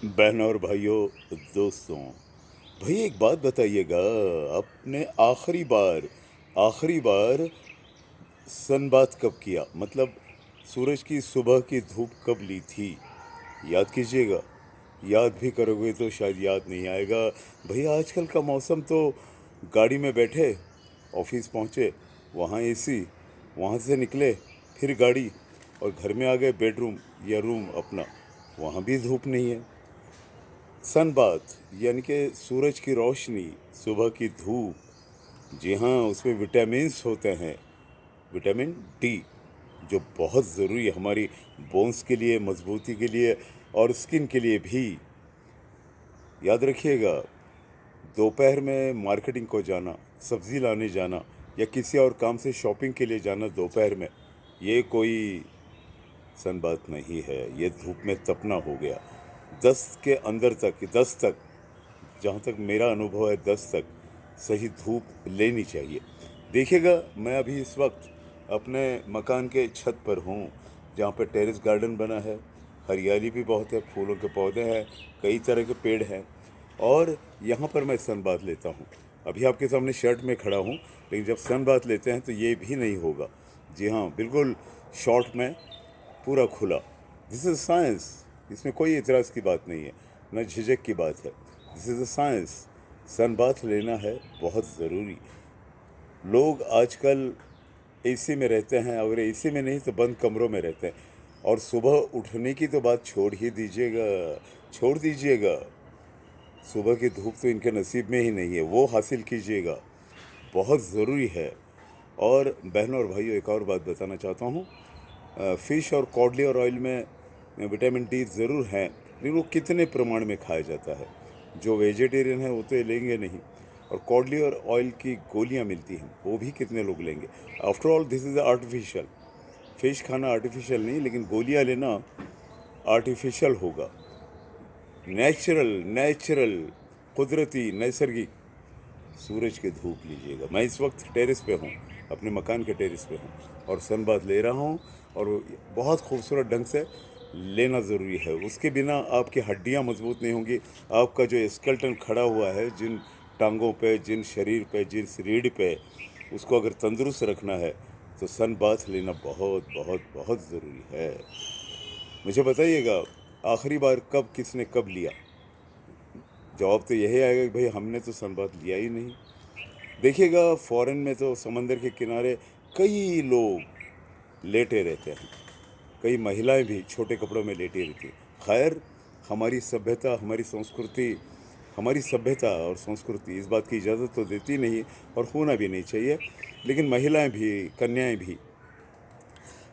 बहनों और भाइयों, दोस्तों, भैया एक बात बताइएगा। आपने आखिरी बार सनबाथ कब किया? मतलब सूरज की सुबह की धूप कब ली थी? याद कीजिएगा। याद भी करोगे तो शायद याद नहीं आएगा। भैया आजकल का मौसम तो गाड़ी में बैठे, ऑफिस पहुंचे, वहाँ एसी, वहाँ से निकले, फिर गाड़ी, और घर में आ गए बेडरूम या रूम अपना, वहाँ भी धूप नहीं है। सन बाथ यानी कि सूरज की रोशनी, सुबह की धूप, जी हाँ, उसमें विटामिन्स होते हैं, विटामिन डी, जो बहुत ज़रूरी है हमारी बोन्स के लिए, मजबूती के लिए और स्किन के लिए भी। याद रखिएगा, दोपहर में मार्केटिंग को जाना, सब्ज़ी लाने जाना या किसी और काम से शॉपिंग के लिए जाना दोपहर में, ये कोई सन बात नहीं है, ये धूप में तपना हो गया। 10 के अंदर तक, 10 तक, जहाँ तक मेरा अनुभव है, 10 तक सही धूप लेनी चाहिए। देखिएगा, मैं अभी इस वक्त अपने मकान के छत पर हूँ, जहाँ पे टेरेस गार्डन बना है, हरियाली भी बहुत है, फूलों के पौधे हैं, कई तरह के पेड़ हैं, और यहाँ पर मैं सन बाथ लेता हूँ। अभी आपके सामने शर्ट में खड़ा हूँ, लेकिन जब सन बाथ लेते हैं तो ये भी नहीं होगा। जी हाँ, बिल्कुल शॉर्ट में, पूरा खुला। दिस इज़ साइंस, इसमें कोई इतराज़ की बात नहीं है, न झिझक की बात है। This is a science. Sunbath लेना है बहुत ज़रूरी। लोग आजकल एसी में रहते हैं, अगर एसी में नहीं तो बंद कमरों में रहते हैं, और सुबह उठने की तो बात छोड़ ही दीजिएगा, छोड़ दीजिएगा। सुबह की धूप तो इनके नसीब में ही नहीं है, वो हासिल कीजिएगा, बहुत ज़रूरी है। और बहनों और भाइयों, एक और बात बताना चाहता हूँ। फ़िश और कॉड लिवर ऑयल में विटामिन डी ज़रूर है, लेकिन वो कितने प्रमाण में खाया जाता है? जो वेजिटेरियन है वो तो ये लेंगे नहीं। और कॉड लिवर ऑयल की गोलियाँ मिलती हैं, वो भी कितने लोग लेंगे? After all this is artificial. Fish खाना आर्टिफिशियल नहीं, लेकिन गोलियाँ लेना आर्टिफिशियल होगा। नेचुरल, नेचुरल, कुदरती, नैसर्गिक सूरज की धूप लीजिएगा। मैं इस वक्त टेरेस पे हूँ, अपने मकान के टेरेस पे हूँ, और सन बाथ ले रहा हूँ, और बहुत खूबसूरत ढंग से लेना ज़रूरी है। उसके बिना आपकी हड्डियाँ मजबूत नहीं होंगी। आपका जो स्केलेटन खड़ा हुआ है, जिन टांगों पे, जिन शरीर पे, जिस रीढ़ पे, उसको अगर तंदुरुस्त रखना है तो सन बाथ लेना बहुत बहुत बहुत ज़रूरी है। मुझे बताइएगा, आखिरी बार कब, किसने कब लिया? जवाब तो यही आएगा कि भाई हमने तो सन बाथ लिया ही नहीं। देखिएगा, फॉरेन में तो समंदर के किनारे कई लोग लेटे रहते हैं, कई महिलाएं भी छोटे कपड़ों में लेटी रहती हैं। खैर, हमारी सभ्यता, हमारी सभ्यता और संस्कृति इस बात की इजाज़त तो देती नहीं, और होना भी नहीं चाहिए। लेकिन महिलाएं भी, कन्याएं भी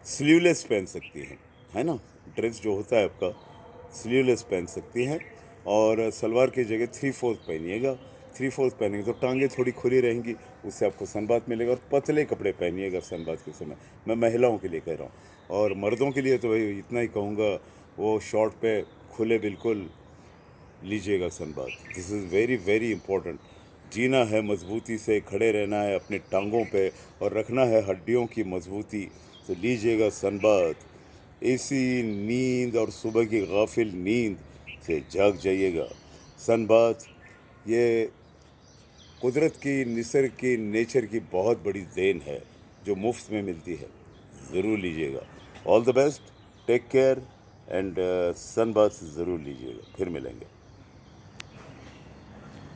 स्लीवलेस पहन सकती हैं, है ना? ड्रेस जो होता है आपका, स्लीवलेस पहन सकती हैं, और सलवार की जगह 3/4 पहनिएगा। 3/4 पहनेंगे तो टांगें थोड़ी खुली रहेंगी, उससे आपको सनबाथ मिलेगा। और पतले कपड़े पहनिएगा सनबाथ के समय, मैं महिलाओं के लिए कह रहा हूँ। और मर्दों के लिए तो भाई इतना ही कहूँगा, वो शॉर्ट पे खुले बिल्कुल लीजिएगा sunbath. This is very very important. जीना है मजबूती से, खड़े रहना है अपने टांगों पे, और रखना है हड्डियों की मजबूती, तो लीजिएगा सनबाथ। ऐसी नींद और सुबह की गाफिल नींद से जाग जाइएगा। सनबाथ ये कुदरत की, निसर्ग की, नेचर की बहुत बड़ी देन है, जो मुफ्त में मिलती है। ज़रूर लीजिएगा। All the best, take care, and sunbath ज़रूर लीजिएगा। फिर मिलेंगे।